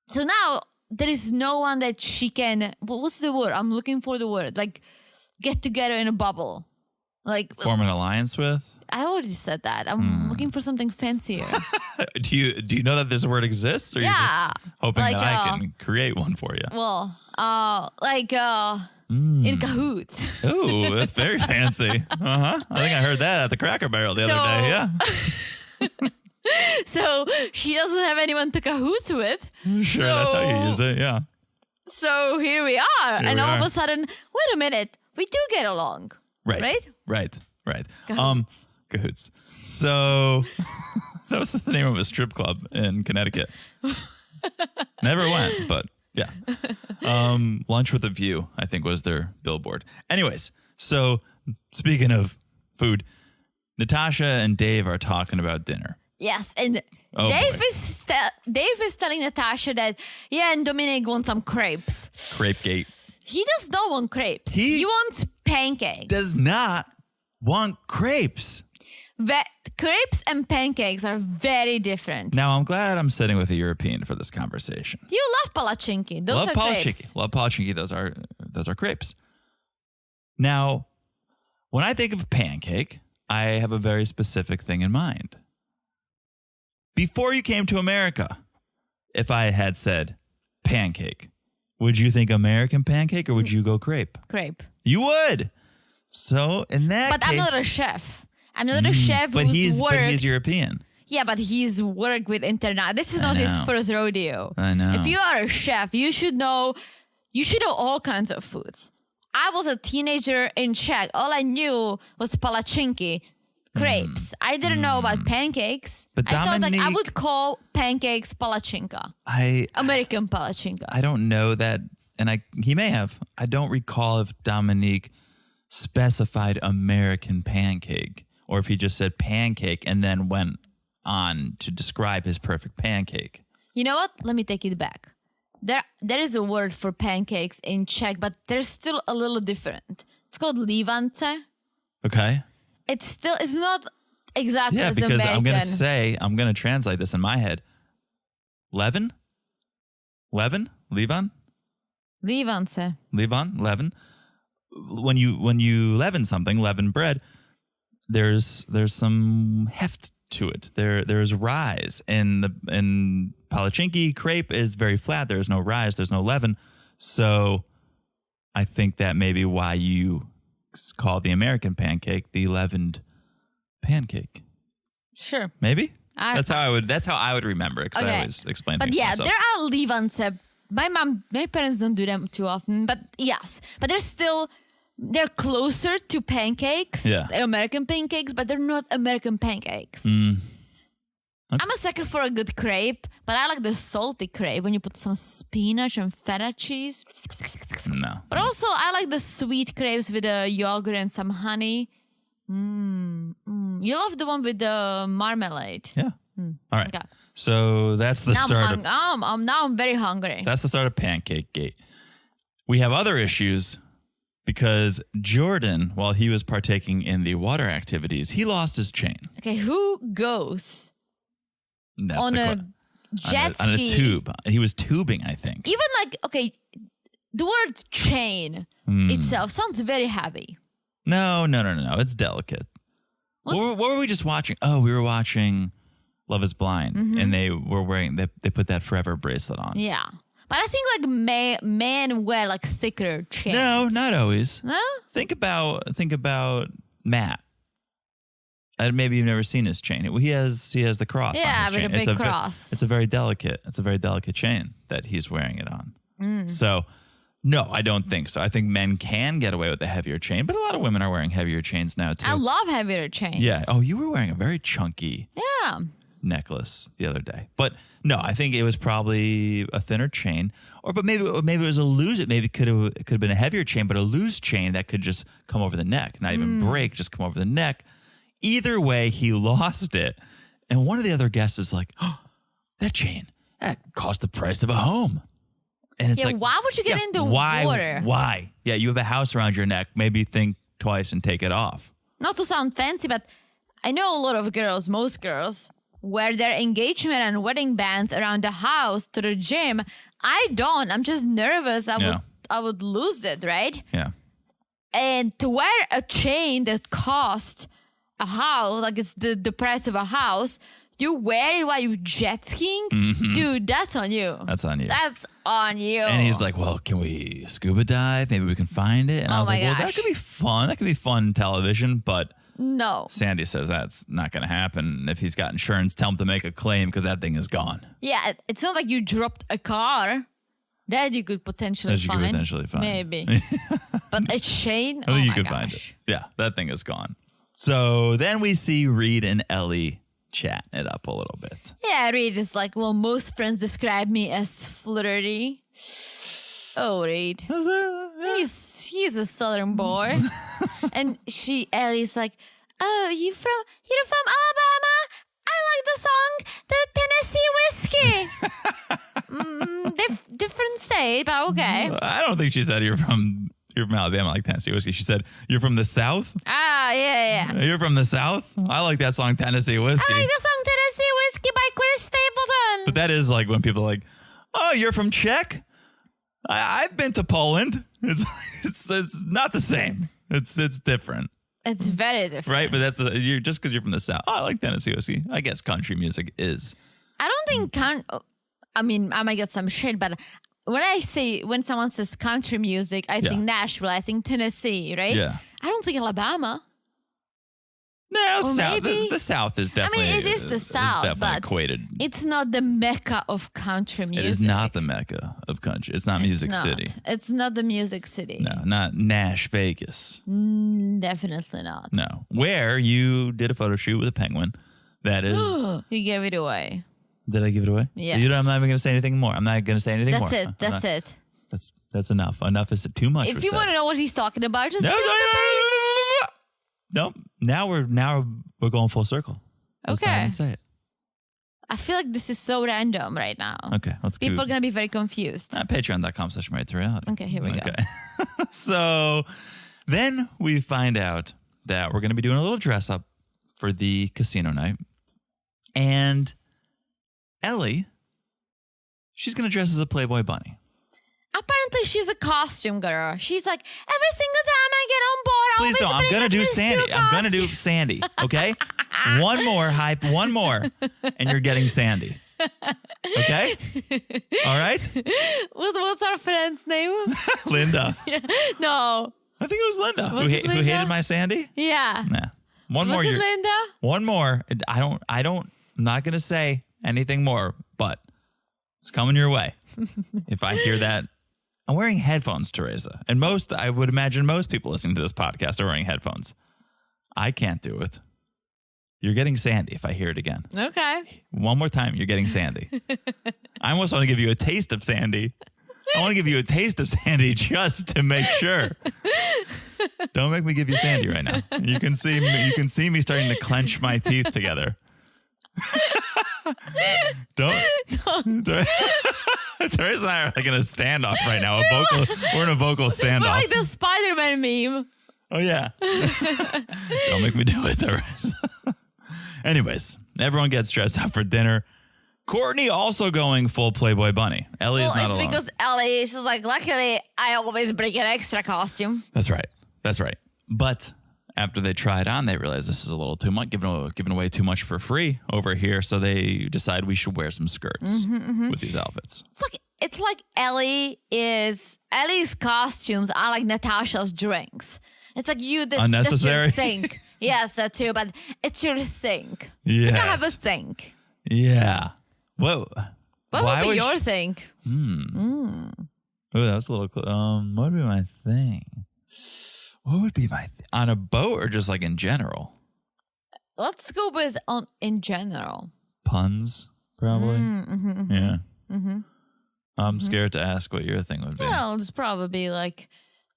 So now there is no one that she can, what's the word? I'm looking for the word. Like, get together in a bubble. Like, Form an alliance with? I already said that. I'm looking for something fancier. Do you know that this word exists? Or Yeah. you're just hoping Like, that I can create one for you? Well, in cahoots. Ooh, that's very fancy. I think I heard that at the Cracker Barrel the other day. Yeah. So she doesn't have anyone to cahoots with. Sure, that's how you use it. Yeah. So here we are. Here and we all of are. a sudden, wait a minute, we do get along. Right. Right? Right. Cahoots. Cahoots. So that was the name of a strip club in Connecticut. Never went, but yeah. Lunch with a View, I think, was their billboard. Anyways, so speaking of food, Natasha and Dave are talking about dinner. Yes, and Oh, Dave boy. Dave is telling Natasha that, yeah, and Dominic wants some crepes. Crepe Gate. He does not want crepes. He- He wants pancakes. Does not want crepes. Crepes and pancakes are very different. Now, I'm glad I'm sitting with a European for this conversation. You love palatschinki. Those Love are palatschinki. crepes. Love palatschinki. Those are crepes. Now, when I think of a pancake, I have a very specific thing in mind. Before you came to America, if I had said pancake, would you think American pancake or would you go crepe? Crepe. You would. So in that But case, I'm not a chef. I'm not a chef but who's worked. he's European. Yeah, but he's worked with internet. This is not his know. first rodeo. I know. If you are a chef, you should know all kinds of foods. I was a teenager in Czech. All I knew was palatschinki, crepes. I didn't know about pancakes. But I thought like I Dominique- would call pancakes palatschinka. I American palatschinka. I don't know that, and he may have. I don't recall if Dominique specified American pancake or if he just said pancake and then went on to describe his perfect pancake. You know what? Let me take it back. There is a word for pancakes in Czech, but they're still a little different. It's called Fiance. Okay. It's not exactly Yeah, as because American. I'm gonna translate this in my head. Leaven? Leaven? Levan? Fiance. Leaven? When you leaven something, leaven bread, there's some heft to it. There's rise. In palatschinki, crepe is very flat. There's no rise. There's no leaven. So I think that may be why you call the American pancake the leavened pancake. Sure. Maybe I- that's how I would remember it because I always explain But things yeah, to myself. there are Fiance my parents don't do them too often, but yes. But they're closer to pancakes, American pancakes, but they're not American pancakes. Okay. I'm a sucker for a good crepe, but I like the salty crepe when you put some spinach and feta cheese. No. But also, I like the sweet crepes with the yogurt and some honey. You love the one with the marmalade. Yeah. All right. Okay. So that's the start. Now I'm very hungry. That's the start of Pancake Gate. We have other issues because Jordan, while he was partaking in the water activities, he lost his chain. Okay, who goes That's on the a que- jet ski? on a tube. He was tubing, I think. Even like, okay, the word chain itself sounds very heavy. No. It's delicate. What were we just watching? Oh, we were watching Love is Blind, and they were wearing, they put that forever bracelet on. Yeah. But I think like men wear like thicker chains. No, not always. No? Think about Matt. Maybe you've never seen his chain. He has the cross on his with chain. a big cross. It's a very delicate chain that he's wearing it on. So, no, I don't think so. I think men can get away with a heavier chain, but a lot of women are wearing heavier chains now too. I love heavier chains. Yeah. Oh, you were wearing a very chunky Yeah. necklace the other day. But no, I think it was probably a thinner chain, but maybe it was a loose. Maybe it could have been a heavier chain, but a loose chain that could just come over the neck, not even break, just come over the neck. Either way, he lost it, and one of the other guests is like, "Oh, that chain that cost the price of a home." And it's like, why would you get into water? Why? Yeah, you have a house around your neck. Maybe think twice and take it off. Not to sound fancy, but I know a lot of girls, most girls, wear their engagement and wedding bands around the house to the gym. I don't. I'm just nervous. I would lose it, right? Yeah. And to wear a chain that costs a house, like it's the price of a house, you wear it while you jet skiing? Dude, that's on you. That's on you. That's on you. And he's like, well, can we scuba dive? Maybe we can find it. And I was like, well, that could be fun. That could be fun television. But no. Sandy says that's not going to happen. If he's got insurance, tell him to make a claim because that thing is gone. Yeah, it's not like you dropped a car. That you could potentially find. Maybe. But a chain? I think you could find it. Yeah, that thing is gone. So then we see Reed and Ellie chatting it up a little bit. Yeah, Reed is like, well, most friends describe me as flirty. Oh, Reed. He's a southern boy. And Ellie's like, oh, you're from Alabama? I like the song, the Tennessee Whiskey. Different state, but okay. I don't think she said you're from Alabama like Tennessee Whiskey. She said, you're from the South? Ah, yeah. You're from the South? I like that song, Tennessee Whiskey. I like the song Tennessee Whiskey by Chris Stapleton. But that is like when people are like, oh, you're from Czech? I've been to Poland. It's not the same. It's different. It's very different. Right? But you're just because you're from the South. Oh, I like Tennessee Whiskey. I guess country music is. I don't think I mean, I might get some shit, but when someone says country music, I think Nashville, I think Tennessee, right? Yeah. I don't think Alabama. No, Or South. maybe- The South is definitely. I mean, it is the South, definitely but equated. it's not the mecca of country music. It is not the mecca of country. It's not Music City. It's not the Music City. No, not Nash Vegas. Definitely not. No, where you did a photo shoot with a penguin. That is. You gave it away. Did I give it away? Yeah. I'm not even going to say anything more. I'm not going to say anything more. That's it. That's enough. Enough is too much. If you want to know what he's talking about, just No. Now we're going full circle. Let's not Okay. even say it. I feel like this is so random right now. Okay, let's go. People are going to be very confused. Patreon.com/MarriedToReality. Okay, here we go. So then we find out that we're going to be doing a little dress up for the casino night. And Ellie, she's going to dress as a Playboy bunny. Apparently, she's a costume girl. She's like, every single time I get on board, Please don't. I'm going to do Sandy. I'm going to do Sandy. Okay? One more hype. One more. And you're getting Sandy. Okay? All right? What's our friend's name? Linda. No. I think it was Linda. Was it Who Linda? hated my Sandy? Yeah. Nah. One more. Was it Linda? One more. I'm not going to say anything more, but it's coming your way. If I hear that, I'm wearing headphones, Teresa. And I would imagine most people listening to this podcast are wearing headphones. I can't do it. You're getting Sandy if I hear it again. Okay. One more time, you're getting Sandy. I almost want to give you a taste of Sandy. I want to give you a taste of Sandy just to make sure. Don't make me give you Sandy right now. You can see me starting to clench my teeth together. Don't. Teresa and I are like in a standoff right now. We're in a vocal We're standoff. like the Spider-Man meme. Oh yeah. Don't make me do it, Teresa. Anyways, everyone gets dressed up for dinner. Courtney also going full Playboy bunny. Ellie is not alone. It's because Ellie, she's like, luckily, I always bring an extra costume. That's right. But after they try it on, they realize this is a little too much, giving away too much for free over here. So they decide we should wear some skirts with these outfits. It's like Ellie's costumes are like Natasha's drinks. It's like unnecessary. That's your thing. Yes, that too. But it's your thing. Yes. It's like I have a thing. Yeah. Whoa. What would be your thing? Oh, that was a little. What would be my thing? What would be my on a boat or just like in general? Let's go with in general. Puns, probably. Yeah. Mm-hmm. I'm scared to ask what your thing would be. Well, it's probably like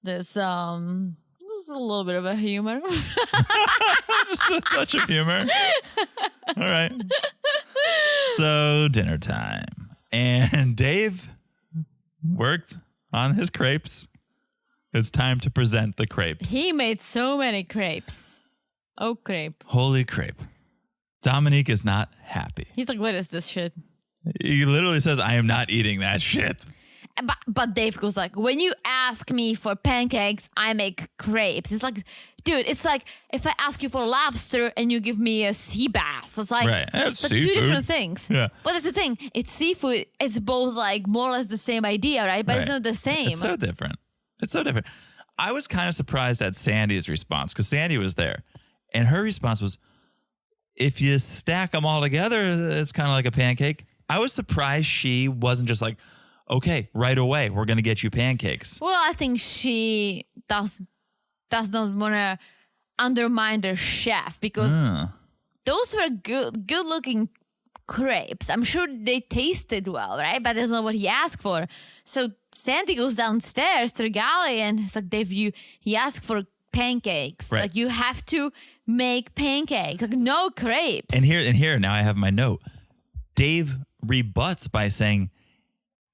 this. This is a little bit of a humor. Just a touch of humor. All right. So dinner time, and Dave worked on his crepes. It's time to present the crepes. He made so many crepes. Oh, crepe. Holy crepe. Dominique is not happy. He's like, what is this shit? He literally says, I am not eating that shit. But Dave goes like, when you ask me for pancakes, I make crepes. It's like, dude, it's like if I ask you for lobster and you give me a sea bass. It's like, right. It's like two different things. Yeah. But that's the thing. It's seafood. It's both like more or less the same idea, right? But it's not the same. It's so different. I was kind of surprised at Sandy's response because Sandy was there. And her response was, if you stack them all together, it's kind of like a pancake. I was surprised she wasn't just like, okay, right away, we're going to get you pancakes. Well, I think she does not want to undermine their chef because those were good looking crepes. I'm sure they tasted well, right? But that's not what he asked for. So Sandy goes downstairs to the galley and it's like, Dave, he asked for pancakes. Right. Like you have to make pancakes. Like no crepes. And here, now I have my note. Dave rebuts by saying,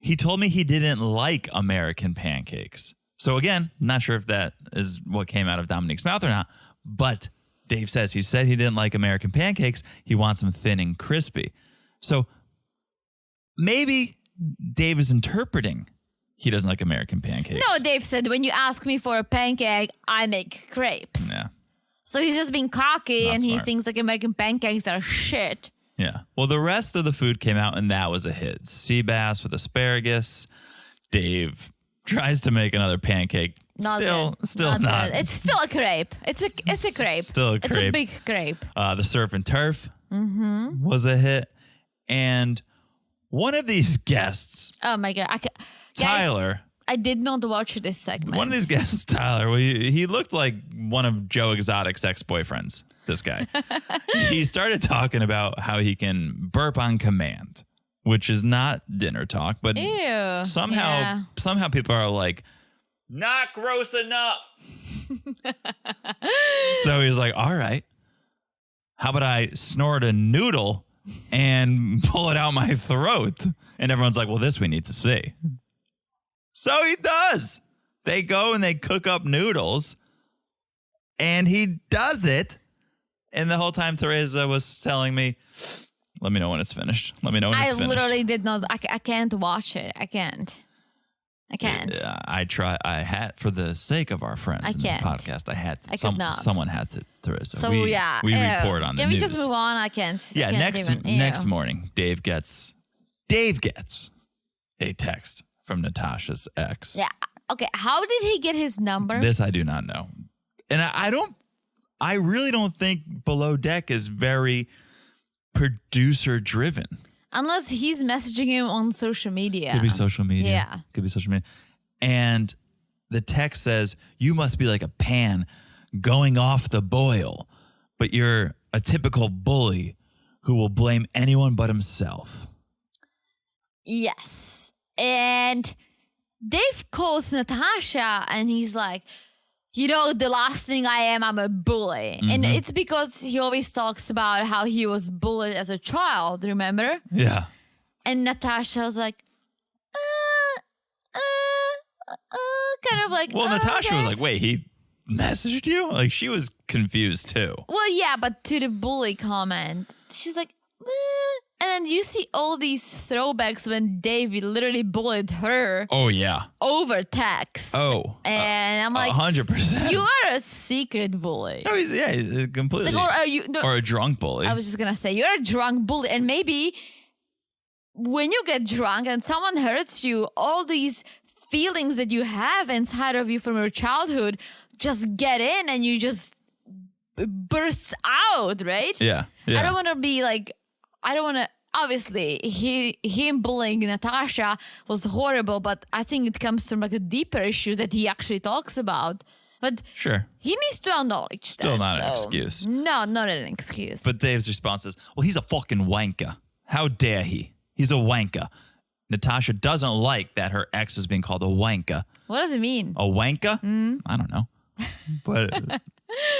he told me he didn't like American pancakes. So again, not sure if that is what came out of Dominique's mouth or not, but Dave says he said he didn't like American pancakes. He wants them thin and crispy. So maybe Dave is interpreting he doesn't like American pancakes. No, Dave said, when you ask me for a pancake, I make crepes. Yeah. So he's just being cocky Not and he smart. thinks like American pancakes are shit. Yeah. Well, the rest of the food came out and that was a hit. Sea bass with asparagus. Dave tries to make another pancake. Still not. good. It's still a crepe. It's a crepe. Still a It's a crepe. big crepe. The surf and turf was a hit. And one of these guests, Oh my god, Tyler. Guys, I did not watch this segment. One of these guests, Tyler, well, he looked like one of Joe Exotic's ex-boyfriends, this guy. He started talking about how he can burp on command, which is not dinner talk, but Ew. somehow people are like, not gross enough. So he's like, all right, how about I snort a noodle and pull it out my throat? And everyone's like, well, this we need to see. So he does. They go and they cook up noodles and he does it. And the whole time Teresa was telling me, let me know when it's finished. Let me know when it's finished. I literally did not. I can't watch it. I can't. I try. I had, for the sake of our friends in this podcast, I had to. I could not. Someone had to, Teresa. So we report on the news. Can we news. just move on? I can't. Yeah, I can't next morning, Dave gets a text from Natasha's ex. Yeah. Okay. How did he get his number? This I do not know. And I really don't think Below Deck is very producer driven. Unless he's messaging him on social media. Could be social media. Yeah. Could be social media. And the text says, you must be like a pan going off the boil, but you're a typical bully who will blame anyone but himself. Yes. And Dave calls Natasha and he's like, you know, the last thing I am, I'm a bully. And it's because he always talks about how he was bullied as a child, remember? Yeah. And Natasha was like, kind of like, Well, Natasha okay. was like, wait, he messaged you? Like, she was confused too. Well, yeah, but to the bully comment, she's like, and then you see all these throwbacks when Dave literally bullied her Oh, yeah. over text. Oh. And I'm like, 100%. you are a secret bully. No, he's completely. Like, or are you? No, or a drunk bully. I was just gonna say you're a drunk bully, and maybe when you get drunk and someone hurts you, all these feelings that you have inside of you from your childhood just get in, and you just burst out, right? Yeah. I don't want to be like. I don't want to. Obviously, him bullying Natasha was horrible, but I think it comes from like a deeper issue that he actually talks about. But Sure. he needs to acknowledge that. Still not an so- excuse. No, not an excuse. But Dave's response is, well, he's a fucking wanker. How dare he? He's a wanker. Natasha doesn't like that her ex is being called a wanker. What does it mean? A wanker? I don't know. But it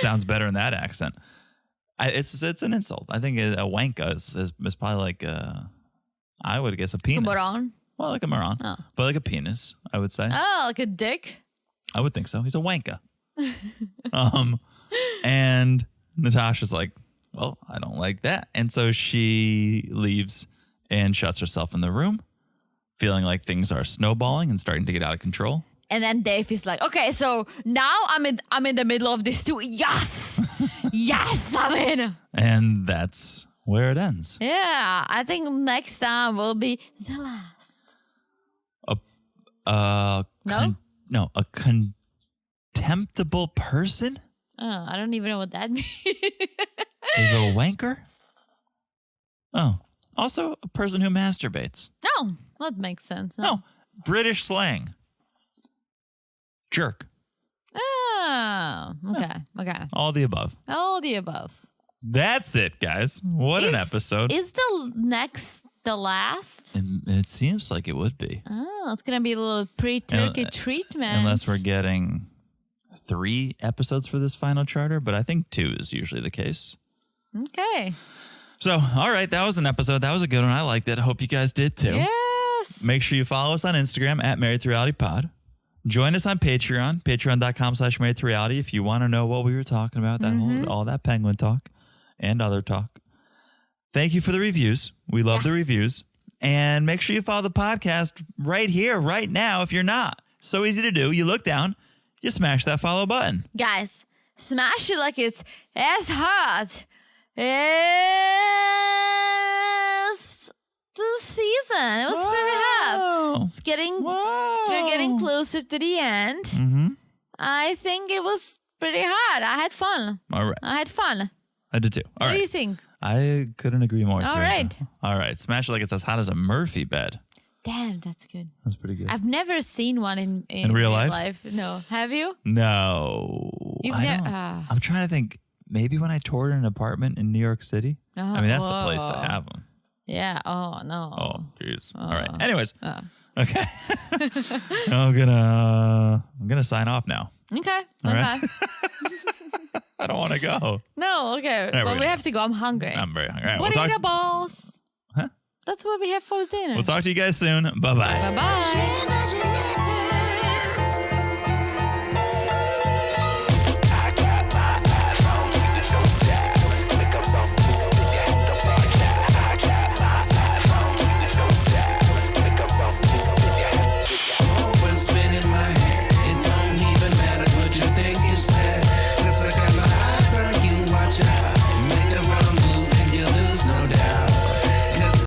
sounds better in that accent. It's an insult. I think a wanker is probably like, I would guess a penis. moron? Well, like a moron. Oh. But like a penis, I would say. Oh, like a dick? I would think so. He's a wanker. And Natasha's like, well, I don't like that. And so she leaves and shuts herself in the room, feeling like things are snowballing and starting to get out of control. And then Dave is like, okay, so now I'm in the middle of this too. Yes, yes, I'm in. And that's where it ends. Yeah, I think next time will be the last. No, a contemptible person Oh, I don't even know what that means. is a wanker. Oh, also a person who masturbates. No, that makes sense. No, British slang. Jerk. Oh, okay. All the above. All the above. That's it, guys. What an episode. Is the next the last? It seems like it would be. Oh, it's going to be a little pre-turkey treatment. Unless we're getting 3 episodes for this final charter, but I think 2 is usually the case. Okay. So, all right, that was an episode. That was a good one. I liked it. I hope you guys did too. Yes. Make sure you follow us on Instagram at Married to Reality Pod. Join us on Patreon, patreon.com/Married to Reality if you want to know what we were talking about, that all that penguin talk and other talk. Thank you for the reviews. We love the reviews. And make sure you follow the podcast right here, right now, if you're not. So easy to do. You look down, you smash that follow button. Guys, smash it like it's as hot as the season. It was pretty hot. It's getting, we're getting closer to the end. Mm-hmm. I think it was pretty hot. I had fun. All right. I had fun. I did too. All What right. do you think? I couldn't agree more. All Teresa. right. All right. Smash it like it's as hot as a Murphy bed. Damn, that's good. That's pretty good. I've never seen one in real life? No. Have you? No. You've I never- don't. ah. I'm trying to think. Maybe when I toured an apartment in New York City. I mean, that's the place to whoa. have them. Yeah. Oh, no. Oh, jeez. All right. Anyways. Oh. Okay. I'm gonna sign off now. Okay. All Okay. right. I don't want to go. No, okay. we're But we gonna have to go. I'm hungry. I'm very hungry. All right, What we'll are talk. the balls? Huh? That's what we have for dinner. We'll talk to you guys soon. Bye bye. Bye-bye.